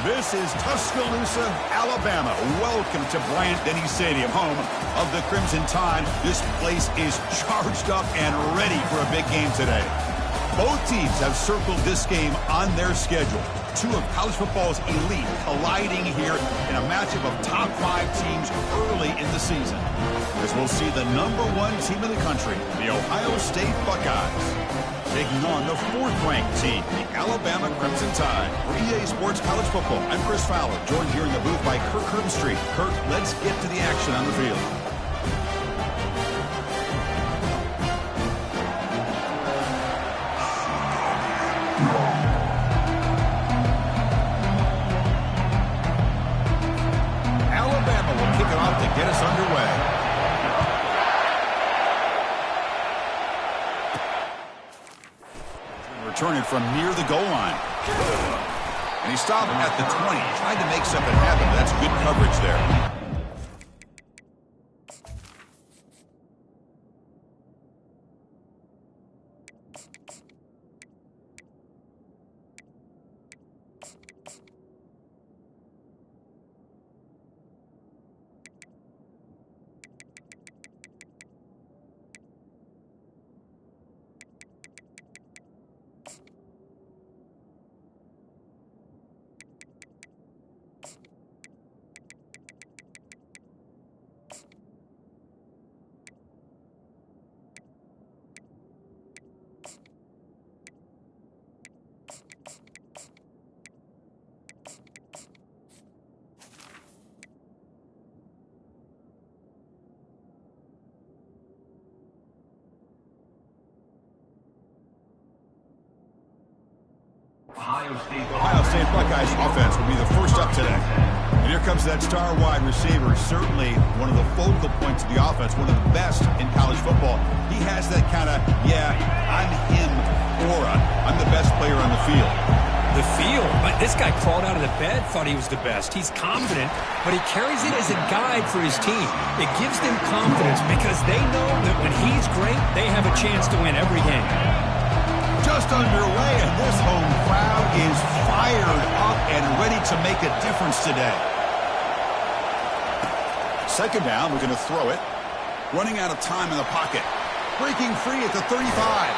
This is Tuscaloosa, Alabama. Welcome to Bryant-Denny Stadium, home of the Crimson Tide. This place is charged up and ready for a big game today. Both teams have circled this game on their schedule. Two of college football's elite colliding here in a matchup of top 5 teams early in the season. As we'll see the #1 team in the country, the Ohio State Buckeyes, taking on the 4th-ranked team, the Alabama Crimson Tide. For EA Sports College Football, I'm Chris Fowler, joined here in the booth by Kirk Herbstreit. Kirk, let's get to the action on the field. Alabama will kick it off to get us underway. Returning from near the goal line. And he stopped at the 20. Tried to make something happen. That's good coverage there. Ohio State Buckeyes offense will be the first up today. And here comes that star wide receiver, certainly one of the focal points of the offense, one of the best in college football. He has that kind of, yeah, I'm him aura. I'm the best player on the field. The field? This guy crawled out of the bed, thought he was the best. He's confident, but he carries it as a guide for his team. It gives them confidence because they know that when he's great, they have a chance to win every game. Just underway, and this home crowd is fired up and ready to make a difference today. Second down, we're going to throw it. Running out of time in the pocket. Breaking free at the 35.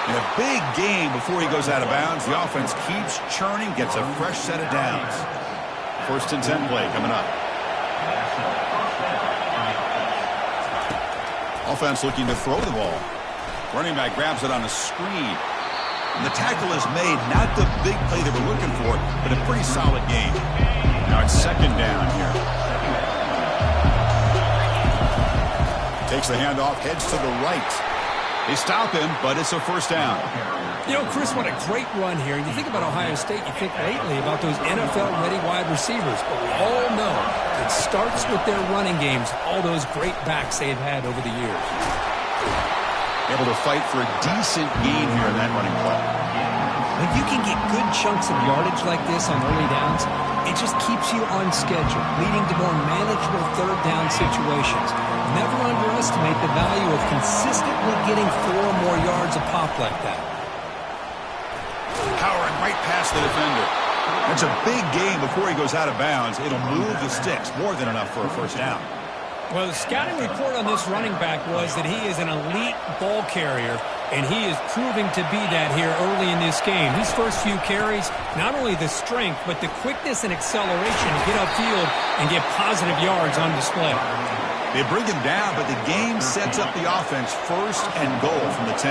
And a big gain before he goes out of bounds. The offense keeps churning, gets a fresh set of downs. 1st and 10 play coming up. Offense looking to throw the ball. Running back grabs it on a screen. And the tackle is made, not the big play that we're looking for, but a pretty solid gain. Now it's 2nd down here. Takes the handoff, heads to the right. They stop him, but it's a 1st down. You know, Chris, what a great run here. You think about Ohio State, you think lately about those NFL-ready wide receivers. But we all know it starts with their running games, all those great backs they've had over the years. Able to fight for a decent gain here in that running play. When you can get good chunks of yardage like this on early downs, it just keeps you on schedule, leading to more manageable 3rd down situations. Never underestimate the value of consistently getting 4 or more yards a pop like that. Powering right past the defender. That's a big gain before he goes out of bounds. It'll move the sticks, more than enough for a 1st down. Well, the scouting report on this running back was that he is an elite ball carrier, and he is proving to be that here early in this game. These first few carries, not only the strength, but the quickness and acceleration to get upfield and get positive yards on display. They bring him down, but the game sets up the offense 1st and goal from the 10.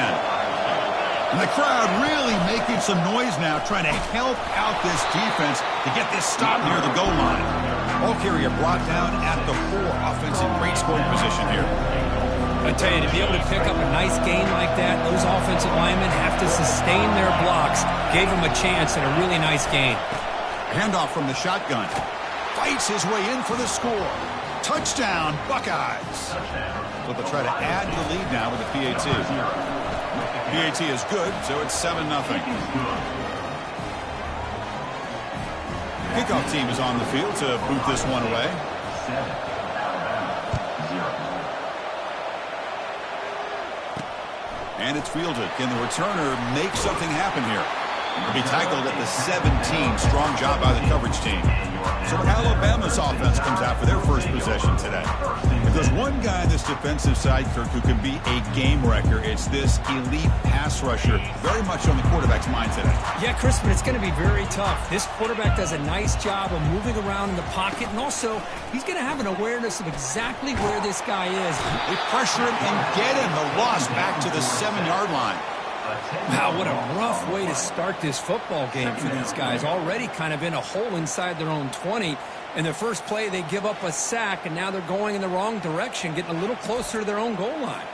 And the crowd really making some noise now, trying to help out this defense to get this stop near the goal line. Ball carrier brought down at the 4. Offense in great scoring position here. I tell you, to be able to pick up a nice gain like that, those offensive linemen have to sustain their blocks. Gave them a chance and a really nice gain. Handoff from the shotgun. Fights his way in for the score. Touchdown, Buckeyes. So they'll try to add to the lead now with the PAT. PAT is good, so it's 7-0. Kickoff team is on the field to boot this one away. And it's fielded. Can the returner make something happen here? He'll be tackled at the 17. Strong job by the coverage team. So Alabama's offense comes out for their first possession today. If there's one guy on this defensive side, Kirk, who can be a game wrecker, it's this elite pass rusher, very much on the quarterback's mind today. Yeah, Chris, but it's going to be very tough. This quarterback does a nice job of moving around in the pocket, and also he's going to have an awareness of exactly where this guy is. They pressure him and get him. The loss back to the 7-yard line. Wow, what a rough way to start this football game for these guys. Already kind of in a hole inside their own 20. In the first play, they give up a sack, and now they're going in the wrong direction, getting a little closer to their own goal line.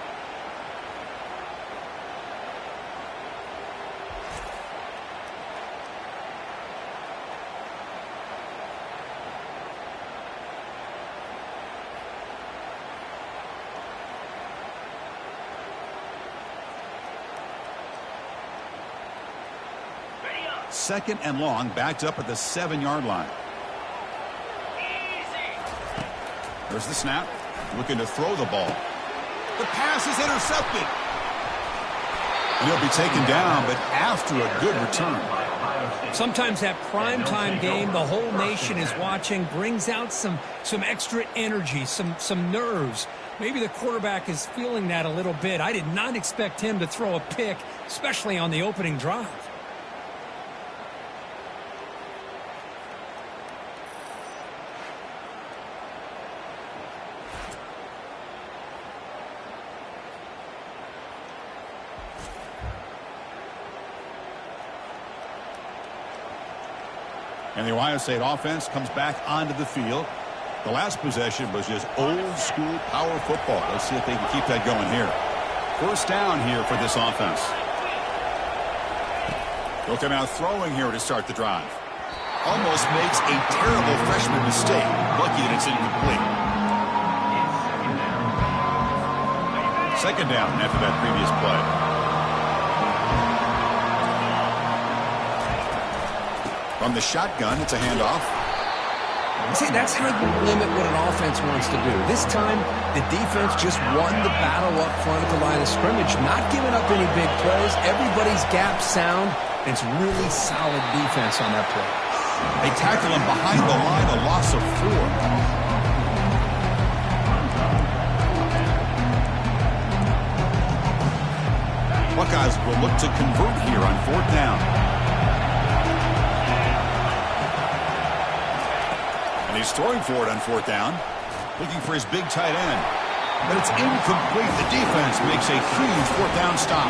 Second and long, backed up at the 7-yard line. There's the snap. Looking to throw the ball. The pass is intercepted. And he'll be taken down, but after a good return. Sometimes that primetime game, the whole nation is watching, brings out some extra energy, some nerves. Maybe the quarterback is feeling that a little bit. I did not expect him to throw a pick, especially on the opening drive. And the Ohio State offense comes back onto the field. The last possession was just old-school power football. Let's see if they can keep that going here. First down here for this offense. They'll come out throwing here to start the drive. Almost makes a terrible freshman mistake. Lucky that it's incomplete. Second down after that previous play. From the shotgun, it's a handoff. See, that's how you limit what an offense wants to do. This time, the defense just won the battle up front at the line of scrimmage, not giving up any big plays. Everybody's gap sound. It's really solid defense on that play. They tackle him behind the line, a loss of 4. Buckeyes will look to convert here on 4th down. And he's throwing for it on 4th down, looking for his big tight end. But it's incomplete. The defense makes a huge 4th down stop.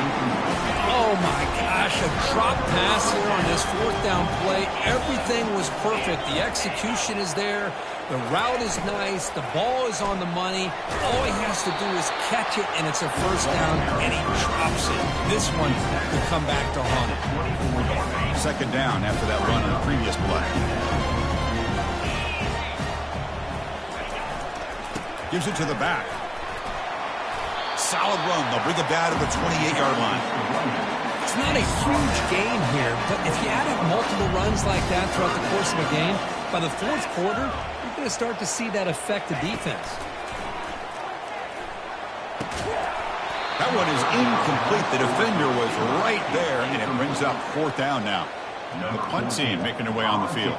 Oh, my gosh, a drop pass here on this 4th down play. Everything was perfect. The execution is there. The route is nice. The ball is on the money. All he has to do is catch it, and it's a first down, and he drops it. This one will come back to haunt him. Second down after that run on the previous play. Gives it to the back. Solid run. They'll bring it down to the 28-yard line. It's not a huge gain here, but if you add up multiple runs like that throughout the course of a game, by the 4th quarter, you're going to start to see that affect the defense. That one is incomplete. The defender was right there, and it brings up 4th down now. The punt team making their way on the field.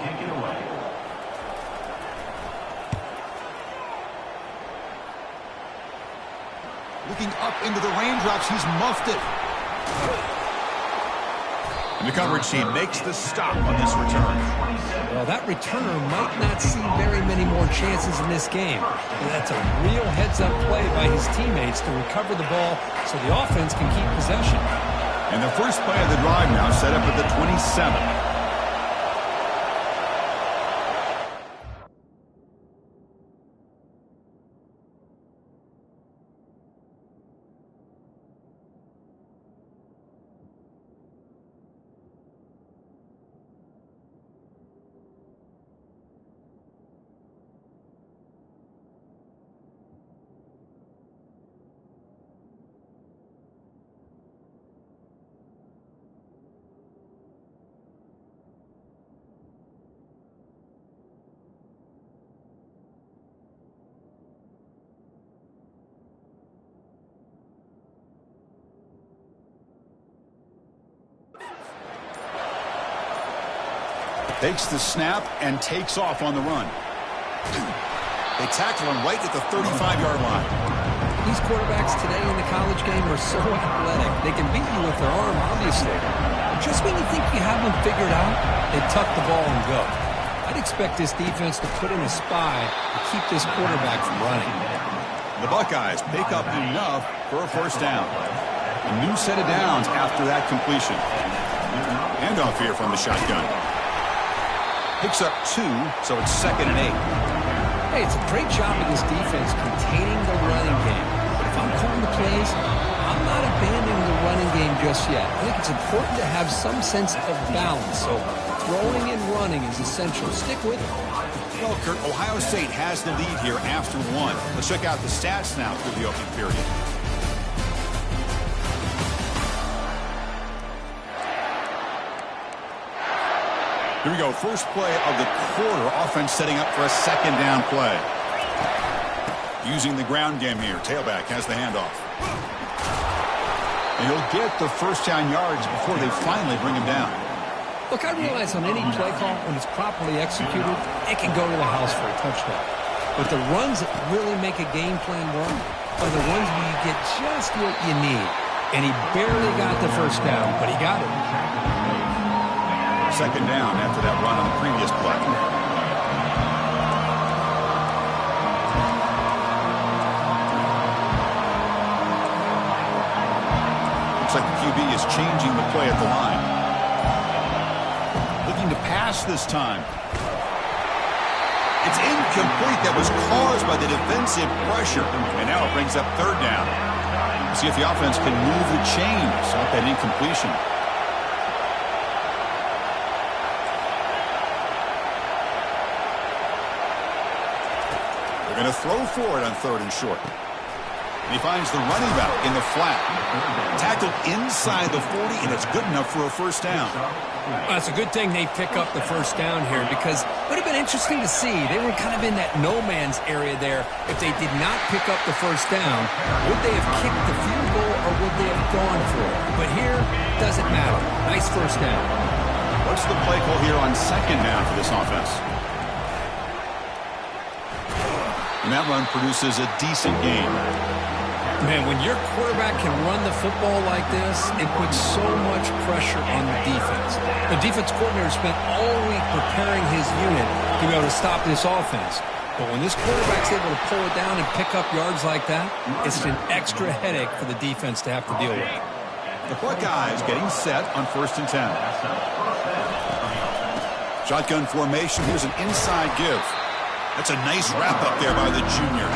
Looking up into the raindrops, he's muffed it. And the coverage team makes the stop on this return. Well, that returner might not see very many more chances in this game. And that's a real heads-up play by his teammates to recover the ball so the offense can keep possession. And the first play of the drive now set up at the 27. Takes the snap and takes off on the run. They tackle him right at the 35-yard line. These quarterbacks today in the college game are so athletic. They can beat you with their arm, obviously. But just when you think you have them figured out, they tuck the ball and go. I'd expect this defense to put in a spy to keep this quarterback from running. The Buckeyes pick up enough for a first down. A new set of downs after that completion. Handoff here from the shotgun. Picks up 2, so it's 2nd and 8. Hey, it's a great job of this defense containing the running game. But if I'm calling the plays, I'm not abandoning the running game just yet. I think it's important to have some sense of balance. So throwing and running is essential. Stick with it. Well, Kurt, Ohio State has the lead here after 1. Let's check out the stats now through the opening period. Here we go. First play of the quarter. Offense setting up for a 2nd down play. Using the ground game here. Tailback has the handoff. And he'll get the first down yards before they finally bring him down. Look, I realize on any play call, when it's properly executed, it can go to the house for a touchdown. But the runs that really make a game plan work are the ones where you get just what you need. And he barely got the first down, but he got it. 2nd down after that run on the previous play. Looks like the QB is changing the play at the line. Looking to pass this time. It's incomplete. That was caused by the defensive pressure. And now it brings up 3rd down. See if the offense can move the chains off that incompletion. Going to throw for it on 3rd and short. And he finds the running back in the flat. Tackled inside the 40, and it's good enough for a first down. Well, it's a good thing they pick up the first down here because it would have been interesting to see. They were kind of in that no-man's area there. If they did not pick up the first down, would they have kicked the field goal or would they have gone for it? But here, doesn't matter. Nice first down. What's the play call here on 2nd down for this offense? And that run produces a decent gain. Man, when your quarterback can run the football like this, it puts so much pressure on the defense. The defense coordinator spent all week preparing his unit to be able to stop this offense. But when this quarterback's able to pull it down and pick up yards like that, it's an extra headache for the defense to have to deal with. The Buckeyes getting set on 1st and 10. Shotgun formation. Here's an inside give. That's a nice wrap up there by the junior.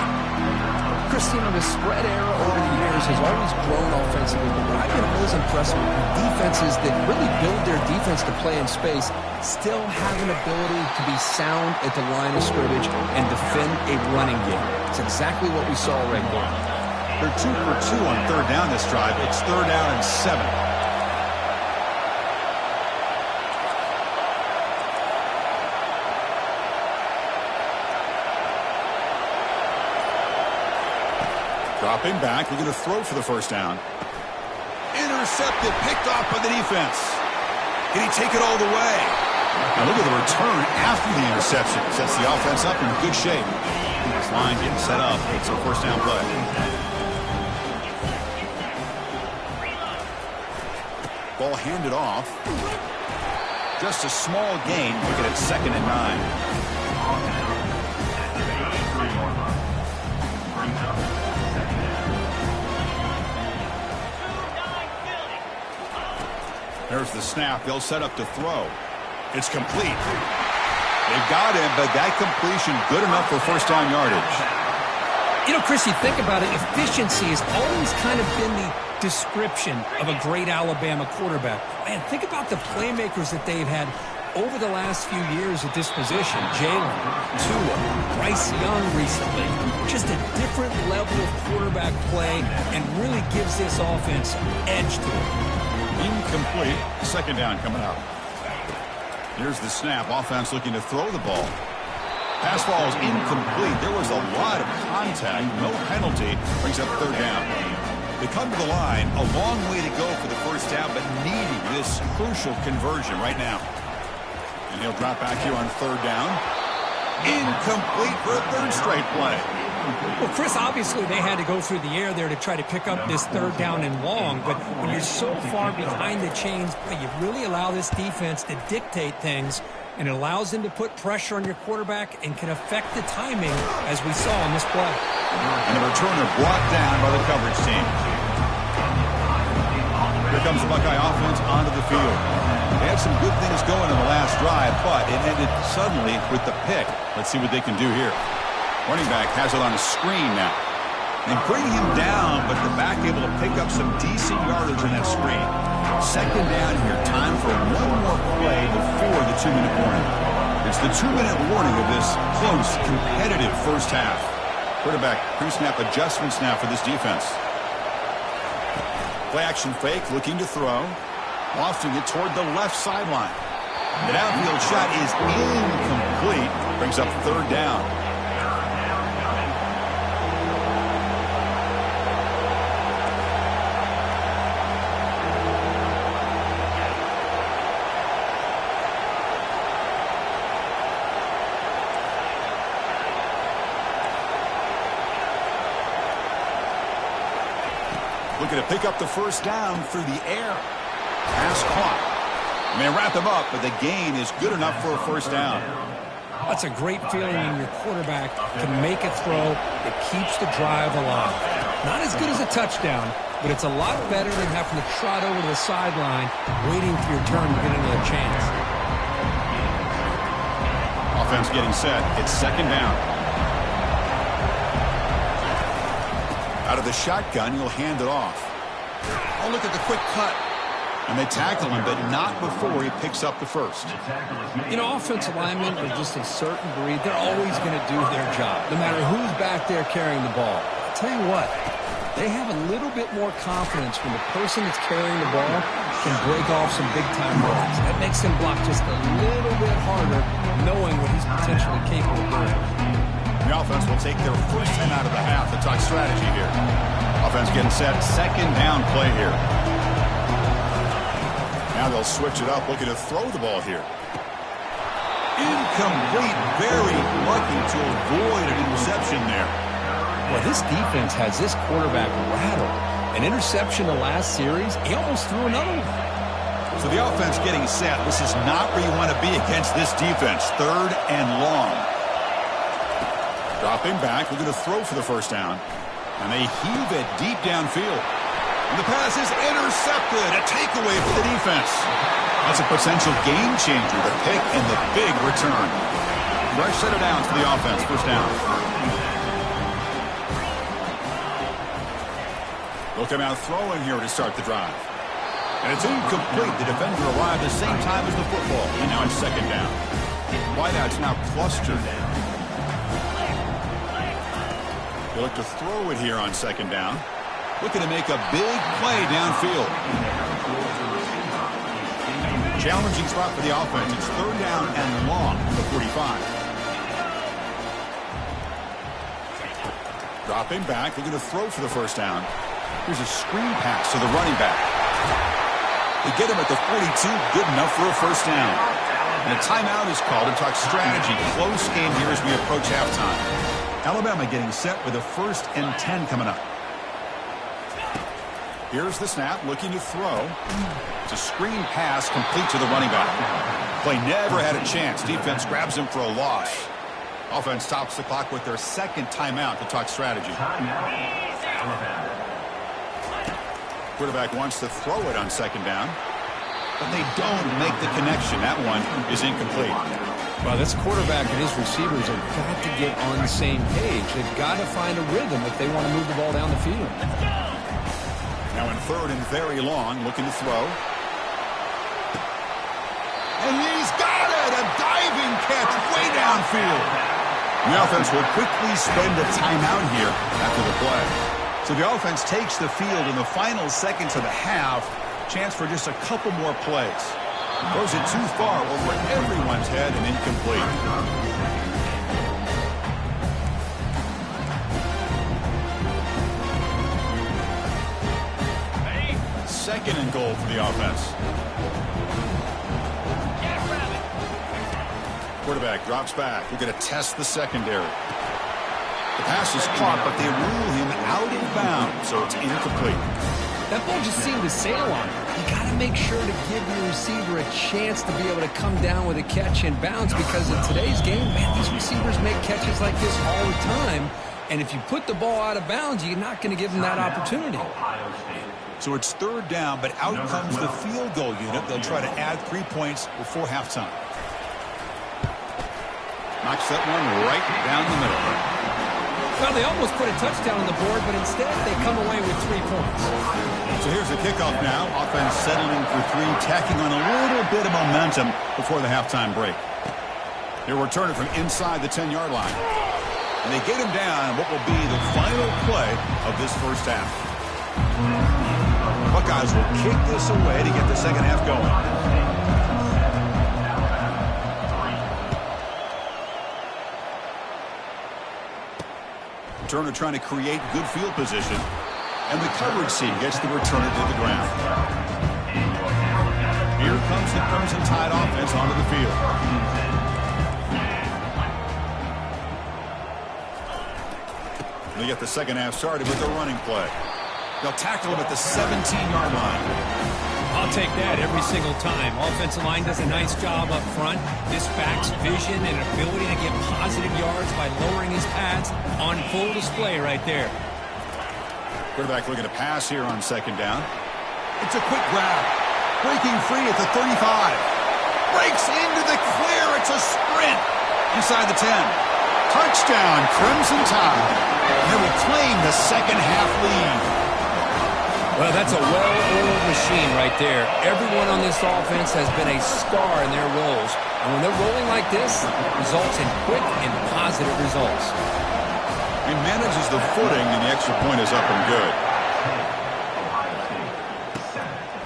Christina, the spread era over the years has always grown offensively, but I've been always impressed with defenses that really build their defense to play in space, still have an ability to be sound at the line of scrimmage and defend a running game. It's exactly what we saw right there. They're 2 for 2 on 3rd down this drive. It's 3rd down and 7. Dropping back, we're going to throw for the first down. Intercepted, picked off by the defense. Can he take it all the way? Now look at the return after the interception. Sets the offense up in good shape. This line getting set up. It's a first down play. Ball handed off. Just a small gain. Look at it, 2nd and 9. There's the snap. They'll set up to throw. It's complete. They've got him, but that completion good enough for first down yardage. You know, Chris, you think about it, efficiency has always kind of been the description of a great Alabama quarterback. Man, think about the playmakers that they've had over the last few years at this position. Jalen, Tua, Bryce Young recently. Just a different level of quarterback play and really gives this offense edge to it. Incomplete. 2nd down coming up. Here's the snap. Offense looking to throw the ball. Pass ball is incomplete. There was a lot of contact. No penalty. Brings up 3rd down. They come to the line. A long way to go for the first down, but needing this crucial conversion right now. And he'll drop back here on third down. Incomplete for a third straight play. Well, Chris, obviously they had to go through the air there to try to pick up this third down and long, but when you're so far behind the chains, you really allow this defense to dictate things, and it allows them to put pressure on your quarterback and can affect the timing, as we saw in this play. And the returner brought down by the coverage team. Here comes the Buckeye offense onto the field. They had some good things going in the last drive, but it ended suddenly with the pick. Let's see what they can do here. Running back has it on a screen now. They bring him down, but the back able to pick up some decent yardage in that screen. Second down here. Time for one more play before the 2-minute warning. It's the 2-minute warning of this close, competitive first half. Quarterback pre-snap adjustments now for this defense. Play action fake, looking to throw. Lofting it toward the left sideline. The downfield shot is incomplete. Brings up third down. Looking to pick up the first down through the air. Pass caught. They wrap him up, but the gain is good enough for a first down. That's a great feeling when your quarterback can make a throw that keeps the drive alive. Not as good as a touchdown, but it's a lot better than having to trot over to the sideline, waiting for your turn to get another chance. Offense getting set. It's second down. Out of the shotgun, he'll hand it off. Oh, look at the quick cut. And they tackle him, but not before he picks up the first. You know, offensive linemen are just a certain breed. They're always going to do their job, no matter who's back there carrying the ball. I'll tell you what, they have a little bit more confidence when the person that's carrying the ball can break off some big-time runs. That makes him block just a little bit harder, knowing what he's potentially capable of doing. The offense will take their first 10 out of the half to talk strategy here. Offense getting set. Second down play here. Now they'll switch it up, looking to throw the ball here. Incomplete. Very lucky to avoid an interception there. Well, this defense has this quarterback rattled. An interception the last series, he almost threw another one. So the offense getting set. This is not where you want to be against this defense. Third and long. Dropping back, looking to throw for the first down. And they heave it deep downfield. And the pass is intercepted. A takeaway for the defense. That's a potential game changer. The pick and the big return. Fresh set of downs for the offense. First down. They'll come out throwing here to start the drive. And it's incomplete. The defender arrived the same time as the football. And now it's second down. Wideout's now clustered. They look to throw it here on second down. Looking to make a big play downfield. Challenging spot for the offense. It's third down and long from the 45. Dropping back, looking to throw for the first down. Here's a screen pass to the running back. They get him at the 42, good enough for a first down. And a timeout is called to talk strategy. Close game here as we approach halftime. Alabama getting set with a 1st and 10 coming up. Here's the snap, looking to throw. It's a screen pass complete to the running back. Play never had a chance. Defense grabs him for a loss. Offense stops the clock with their second timeout to talk strategy. Quarterback wants to throw it on second down, but they don't make the connection. That one is incomplete. Well, this quarterback and his receivers have got to get on the same page. They've got to find a rhythm if they want to move the ball down the field. Now in third and very long, looking to throw. And he's got it! A diving catch way downfield. The offense will quickly spend a timeout here after the play. So the offense takes the field in the final seconds of the half. Chance for just a couple more plays. Throws it too far over everyone's head and incomplete. Second and goal for the offense. Quarterback drops back. We're going to test the secondary. The pass is caught, but they rule him out of bounds, so it's incomplete. That ball just seemed to sail on him. You got to make sure to give your receiver a chance to be able to come down with a catch and bounce, because in today's game, man, these receivers make catches like this all the time. And if you put the ball out of bounds, you're not going to give them that opportunity. So it's third down, but out comes the field goal unit. They'll try to add 3 points before halftime. Knocks that one right down the middle. Well, they almost put a touchdown on the board, but instead they come away with 3 points. So here's the kickoff now. Offense settling for 3, tacking on a little bit of momentum before the halftime break. He'll return it from inside the 10-yard line. And they get him down what will be the final play of this first half. Buckeyes will kick this away to get the second half going. Returner trying to create good field position. And the coverage team gets the returner to the ground. Here comes the Crimson Tide offense onto the field. They get the second half started with a running play. They'll tackle him at the 17-yard line. I'll take that every single time. Offensive line does a nice job up front. This back's vision and ability to get positive yards by lowering his pads on full display right there. Quarterback looking to pass here on second down. It's a quick grab. Breaking free at the 35. Breaks into the clear. It's a sprint inside the 10. Touchdown, Crimson Tide. They will claim the second half lead. Well, that's a well-oiled machine right there. Everyone on this offense has been a star in their roles. And when they're rolling like this, it results in quick and positive results. He manages the footing, and the extra point is up and good.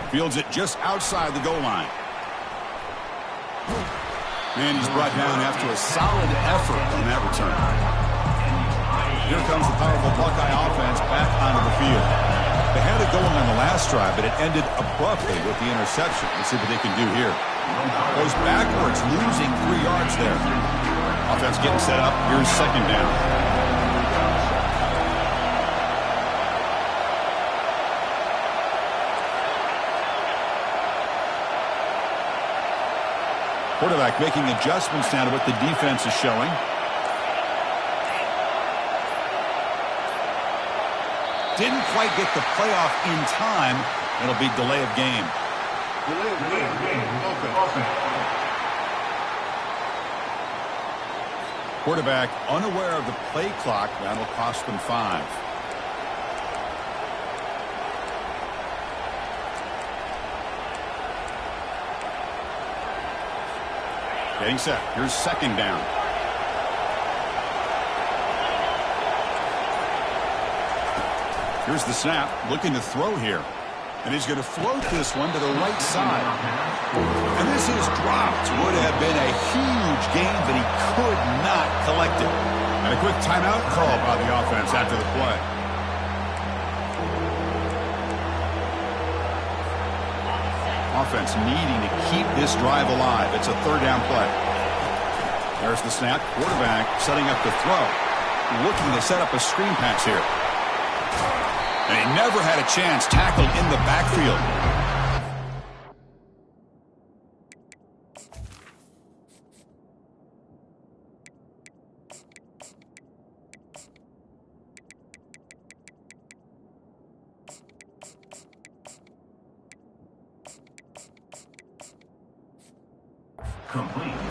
Fields it just outside the goal line. And he's brought down after a solid effort on that return. Here comes the powerful Buckeye offense back onto the field. They had it going on the last drive, but it ended abruptly with the interception. Let's see what they can do here. Goes backwards, losing 3 yards there. Offense getting set up. Here's second down. Quarterback making adjustments now to what the defense is showing. Didn't quite get the playoff in time. It'll be delay of game. Quarterback unaware of the play clock. That'll cost them 5. Getting set. Here's second down. Here's the snap. Looking to throw here. And he's going to float this one to the right side. And this is dropped. Would have been a huge gain, but he could not collect it. And a quick timeout call by the offense after the play. Offense needing to keep this drive alive. It's a third down play. There's the snap. Quarterback setting up the throw. Looking to set up a screen pass here. And he never had a chance, tackled in the backfield.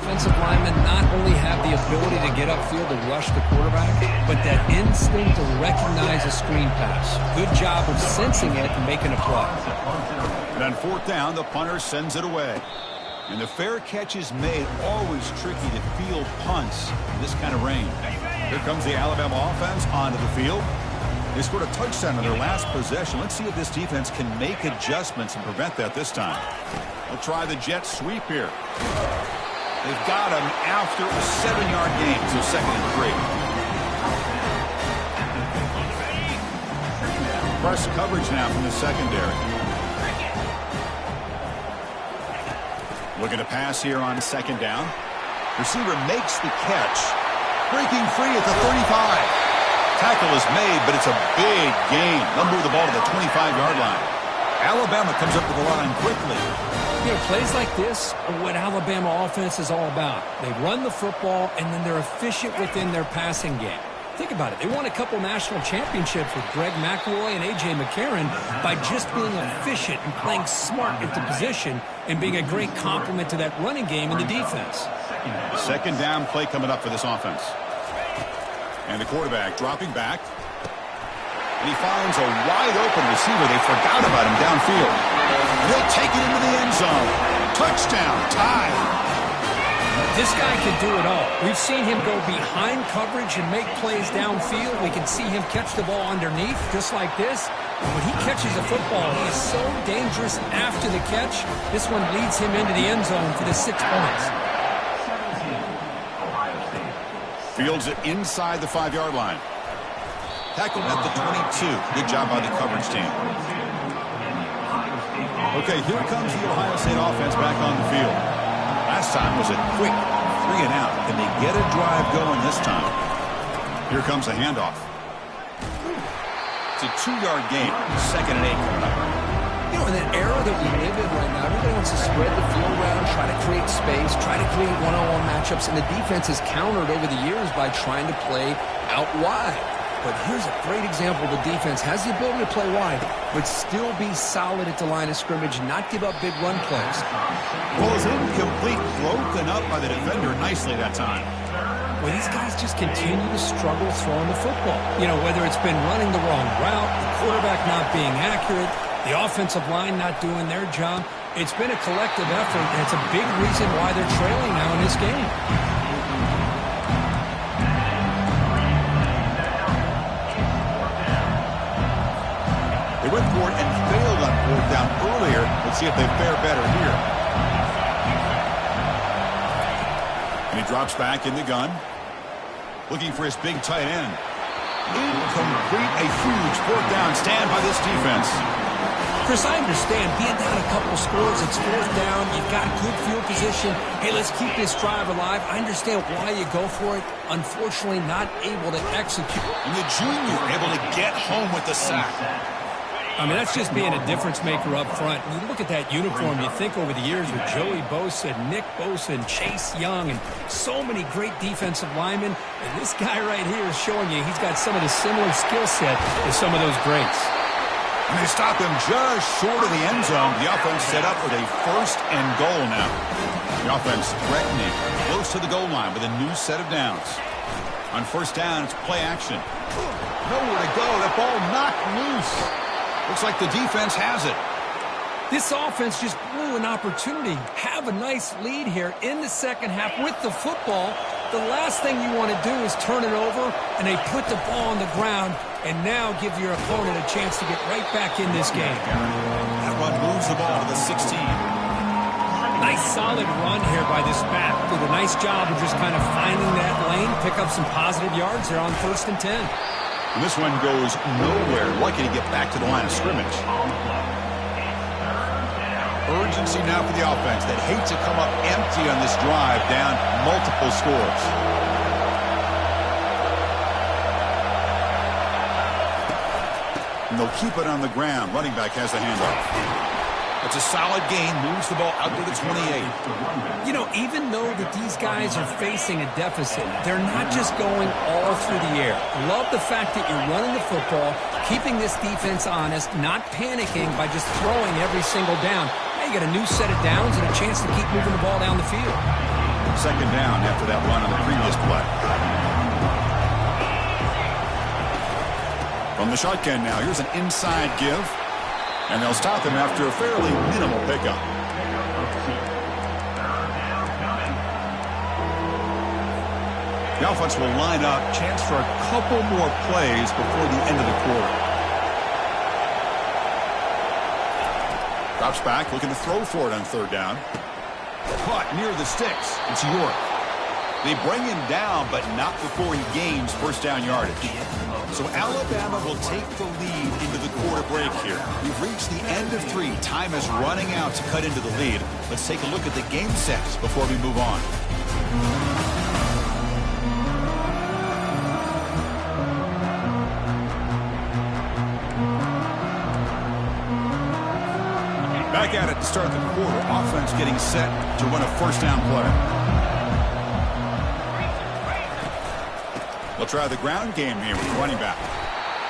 Defensive linemen not only have the ability to get upfield and rush the quarterback, but that instinct to recognize a screen pass. Good job of sensing it and making a play. And on fourth down, the punter sends it away. And the fair catch is made. Always tricky to field punts in this kind of rain. Here comes the Alabama offense onto the field. They scored a touchdown on their last possession. Let's see if this defense can make adjustments and prevent that this time. They'll try the jet sweep here. They've got him after a 7-yard gain, so 2nd and 3. Press coverage now from the secondary. Looking to pass here on second down. Receiver makes the catch. Breaking free at the 35. Tackle is made, but it's a big gain. They'll move the ball to the 25-yard line. Alabama comes up to the line quickly. You know, plays like this are what Alabama offense is all about. They run the football, and then they're efficient within their passing game. Think about it. They won a couple national championships with Greg McElroy and A.J. McCarron by just being efficient and playing smart at the position and being a great complement to that running game in the defense. Second down play coming up for this offense. And the quarterback dropping back. And he finds a wide-open receiver. They forgot about him downfield. And he'll take it into the end zone. Touchdown, tie. This guy can do it all. We've seen him go behind coverage and make plays downfield. We can see him catch the ball underneath, just like this. And when he catches a football, he is so dangerous after the catch. This one leads him into the end zone for the 6 points. Fields it inside the 5-yard line. Tackled at the 22. Good job by the coverage team. Okay, here comes the Ohio State offense back on the field. Last time was a quick 3 and out. Can they get a drive going this time? Here comes a handoff. It's a 2-yard gain. 2nd and 8 coming up. You know, in that era that we live in right now, everybody wants to spread the field around, try to create space, try to create one-on-one matchups, and the defense has countered over the years by trying to play out wide. But here's a great example. The defense has the ability to play wide, but still be solid at the line of scrimmage, not give up big run plays. Ball is incomplete, broken up by the defender nicely that time. Well, these guys just continue to struggle throwing the football. You know, whether it's been running the wrong route, the quarterback not being accurate, the offensive line not doing their job. It's been a collective effort, and it's a big reason why they're trailing now in this game. They went for it and failed on 4th down earlier. Let's see if they fare better here. And he drops back in the gun. Looking for his big tight end. Incomplete. A huge 4th down stand by this defense. Chris, I understand being down a couple scores, it's 4th down, you've got good field position. Hey, let's keep this drive alive. I understand why you go for it. Unfortunately, not able to execute. And the junior able to get home with the sack. I mean, that's just being a difference maker up front. And you look at that uniform, you think over the years with Joey Bosa, Nick Bosa, and Chase Young, and so many great defensive linemen. And this guy right here is showing you he's got some of the similar skill set as some of those greats. And they stop him just short of the end zone. The offense set up with a 1st and goal now. The offense threatening, close to the goal line with a new set of downs. On 1st down, it's play action. Nowhere to go. That ball knocked loose. Looks like the defense has it. This offense just blew an opportunity. Have a nice lead here in the second half with the football. The last thing you want to do is turn it over, and they put the ball on the ground, and now give your opponent a chance to get right back in this game. That run moves the ball to the 16. Nice solid run here by this back. Did a nice job of just kind of finding that lane, pick up some positive yards there on 1st and 10. And this one goes nowhere. Lucky to get back to the line of scrimmage. Urgency now for the offense that hates to come up empty on this drive, down multiple scores. And they'll keep it on the ground. Running back has the handoff. It's a solid gain, moves the ball out to the 28. You know, even though that these guys are facing a deficit, they're not just going all through the air. Love the fact that you're running the football, keeping this defense honest, not panicking by just throwing every single down. Now you got a new set of downs and a chance to keep moving the ball down the field. 2nd down after that run on the previous play. From the shotgun now, here's an inside give. And they'll stop him after a fairly minimal pickup. The offense will line up. Chance for a couple more plays before the end of the quarter. Drops back, looking to throw for it on 3rd down. Caught near the sticks. It's York. They bring him down, but not before he gains 1st down yardage. So Alabama will take the lead into the quarter break here. We've reached the end of 3. Time is running out to cut into the lead. Let's take a look at the game sets before we move on. Back at it to start the quarter. Offense getting set to run a first down play. We'll try the ground game here with the running back.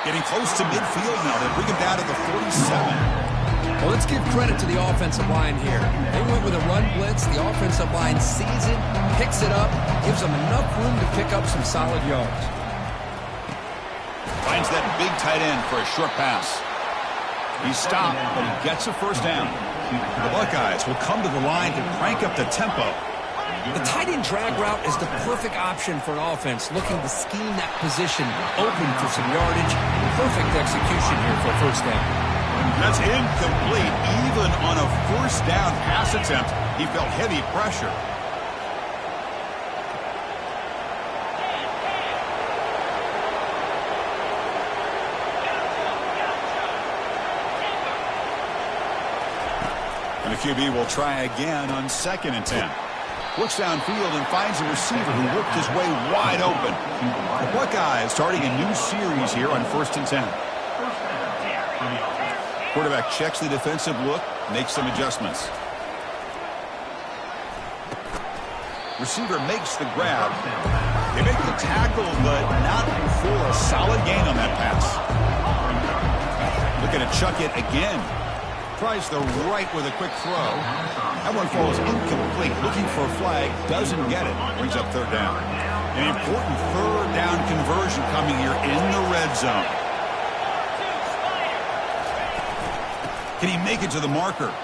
Getting close to midfield now. They bring him down to the 47. Well, let's give credit to the offensive line here. They went with a run blitz. The offensive line sees it, picks it up, gives them enough room to pick up some solid yards. Finds that big tight end for a short pass. He's stopped, but he gets a first down. The Buckeyes will come to the line to crank up the tempo. The tight end drag route is the perfect option for an offense looking to scheme that position open for some yardage. Perfect execution here for a first down. That's incomplete. Even on a first down pass attempt, he felt heavy pressure. And the QB will try again on 2nd and 10. Looks downfield and finds a receiver who worked his way wide open. The Buckeyes starting a new series here on 1st and 10. Quarterback checks the defensive look, makes some adjustments. Receiver makes the grab. They make the tackle, but not for a solid gain on that pass. Looking to chuck it again. Tries the right with a quick throw. That one falls incomplete. Looking for a flag, doesn't get it. Brings up 3rd down. An important 3rd down conversion coming here in the red zone. Can he make it to the marker?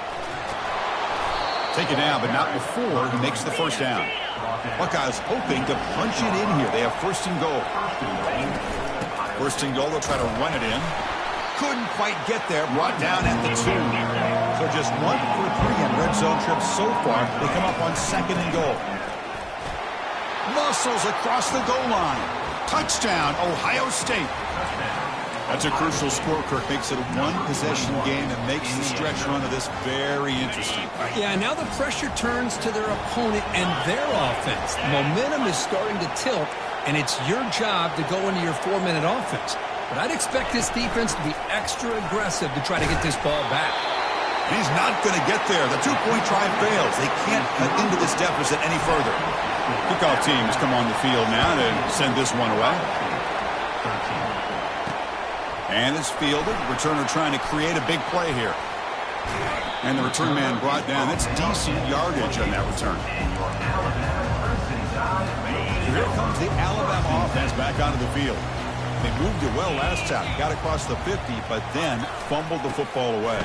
Take it down, but not before he makes the first down. Buckeyes hoping to punch it in here. They have 1st and goal. 1st and goal, they'll try to run it in. Couldn't quite get there, brought down at the 2. So just 1 for 3 in red zone trips so far. They come up on 2nd and goal. Muscles across the goal line. Touchdown, Ohio State. That's a crucial score, Kirk. Makes it a 1-possession game and makes the stretch run of this very interesting. Yeah, now the pressure turns to their opponent and their offense. Momentum is starting to tilt, and it's your job to go into your 4-minute offense. But I'd expect this defense to be extra aggressive to try to get this ball back. He's not going to get there. The 2-point try fails. They can't cut into this deficit any further. Kickoff team has come on the field now to send this one away. And it's fielded. Returner trying to create a big play here. And the return man brought down. That's decent yardage on that return. Here comes the Alabama offense back onto the field. They moved it well last time. Got across the 50, but then fumbled the football away.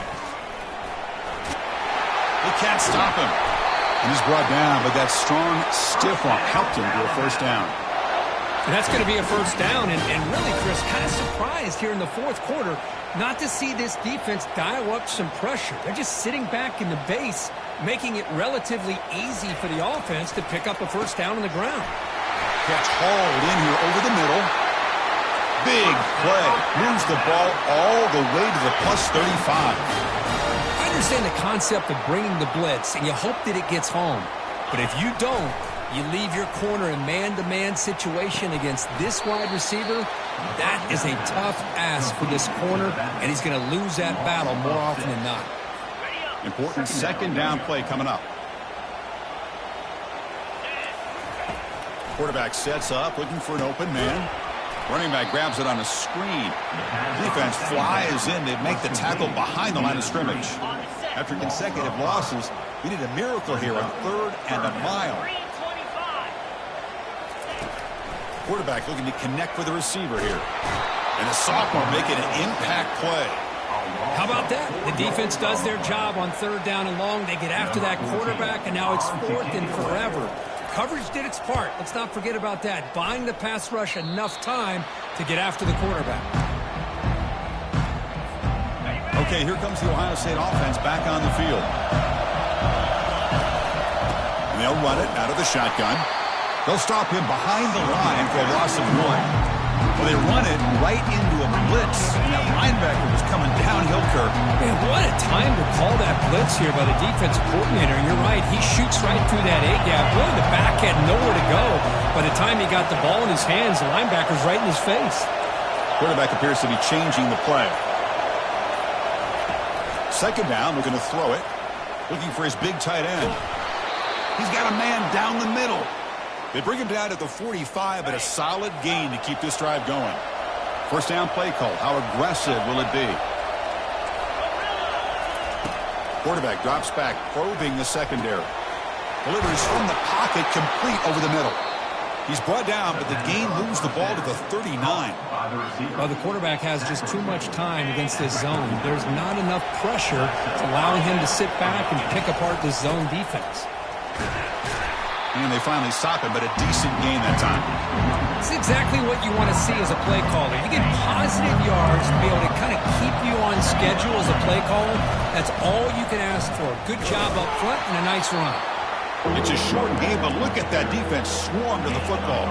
They can't stop him. And he's brought down, but that strong, stiff arm helped him to a first down. And that's going to be a first down. And really, Chris, kind of surprised here in the 4th quarter not to see this defense dial up some pressure. They're just sitting back in the base, making it relatively easy for the offense to pick up a first down on the ground. Catch hauled in here over the middle. Big play. Moves the ball all the way to the plus 35. I understand the concept of bringing the blitz, and you hope that it gets home. But if you don't, you leave your corner in man-to-man situation against this wide receiver. That is a tough ask for this corner, and he's going to lose that battle more often than not. Important 2nd down play coming up. Quarterback sets up, looking for an open man. Running back grabs it on a screen. Defense flies in to make the tackle behind the line of scrimmage. After consecutive losses, we need a miracle here on 3rd and a mile. Quarterback looking to connect with the receiver here. And the sophomore making an impact play. How about that? The defense does their job on 3rd down and long. They get after that quarterback, and now it's 4th and forever. Coverage did its part. Let's not forget about that. Buying the pass rush enough time to get after the quarterback. Okay, here comes the Ohio State offense back on the field. And they'll run it out of the shotgun. They'll stop him behind the line for a loss of 1. Well, they run it right into a blitz. And that linebacker was coming downhill, Kirk. Man, what a time to call that blitz here by the defensive coordinator. You're right. He shoots right through that A-gap. Really, the back had nowhere to go. By the time he got the ball in his hands, the linebacker's right in his face. Quarterback appears to be changing the play. 2nd down, looking to throw it. Looking for his big tight end. He's got a man down the middle. They bring him down at the 45, but a solid gain to keep this drive going. First down play call. How aggressive will it be? Quarterback drops back, probing the secondary. Delivers from the pocket, complete over the middle. He's brought down, but the gain moves the ball to the 39. Well, the quarterback has just too much time against this zone. There's not enough pressure allowing him to sit back and pick apart this zone defense. And they finally stop him, but a decent gain that time. It's exactly what you want to see as a play caller. You get positive yards to be able to kind of keep you on schedule as a play caller. That's all you can ask for. Good job up front and a nice run. It's a short game, but look at that defense swarm to the football.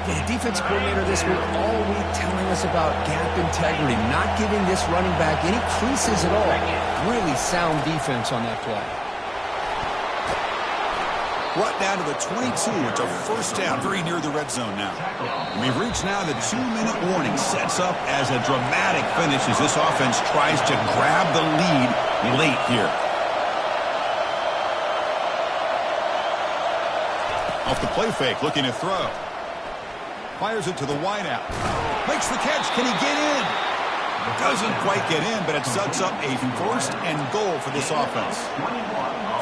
Yeah, the defense coordinator this week all week telling us about gap integrity, not giving this running back any creases at all. Really sound defense on that play. Brought down to the 22. It's a first down, very near the red zone now. We've reached now the 2-minute warning. Sets up as a dramatic finish as this offense tries to grab the lead late here. Off the play fake, looking to throw. Fires it to the wideout. Makes the catch. Can he get in? Doesn't quite get in, but it sets up a first and goal for this offense.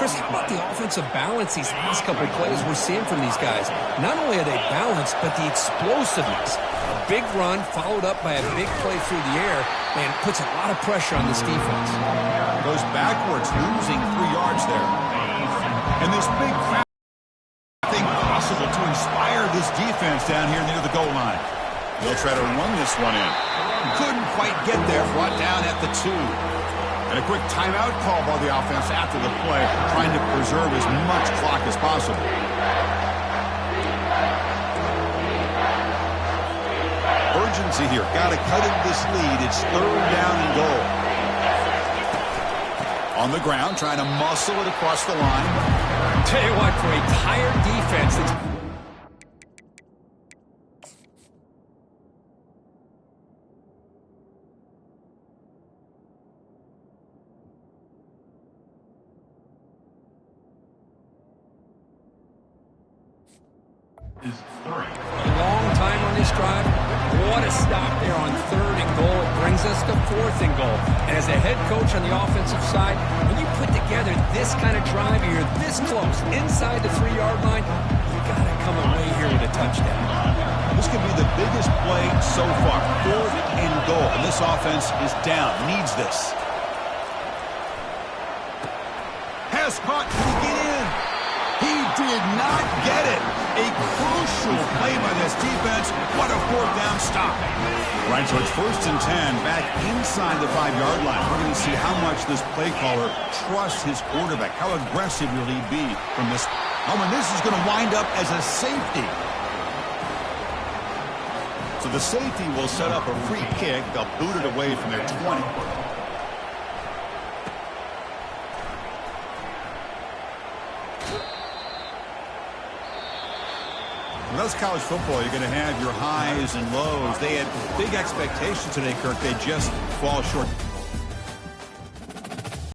Chris, how about the offensive balance these last couple plays we're seeing from these guys? Not only are they balanced, but the explosiveness. A big run followed up by a big play through the air, man, puts a lot of pressure on this defense. Goes backwards, losing 3 yards there. And this big crowd. Possible to inspire this defense down here near the goal line. They'll try to run this one in. Couldn't quite get there, brought down at the 2. And a quick timeout call by the offense after the play, trying to preserve as much clock as possible. Urgency here. Got to cut into this lead. It's 3rd down and goal. On the ground, trying to muscle it across the line. Tell you what, for a tired defense, long time on this drive. What a stop there on 3rd and goal. It brings us to 4th and goal. And as a head coach on the offensive side, when you put together this kind of drive, you're this close inside the 3-yard line, you got to come away here with a touchdown. This could be the biggest play so far. 4th and goal. And this offense is down. Needs this. Has caught. Can he get in? He did not get it. A crucial play by this defense. What a 4th down stop. Right, so it's 1st and 10, back inside the 5-yard line. We're going to see how much this play caller trusts his quarterback. How aggressive will he be from this? Oh, and this is going to wind up as a safety. So the safety will set up a free kick. They'll boot it away from their 20. Well, that's college football. You're going to have your highs and lows. They had big expectations today, Kirk. They just fall short.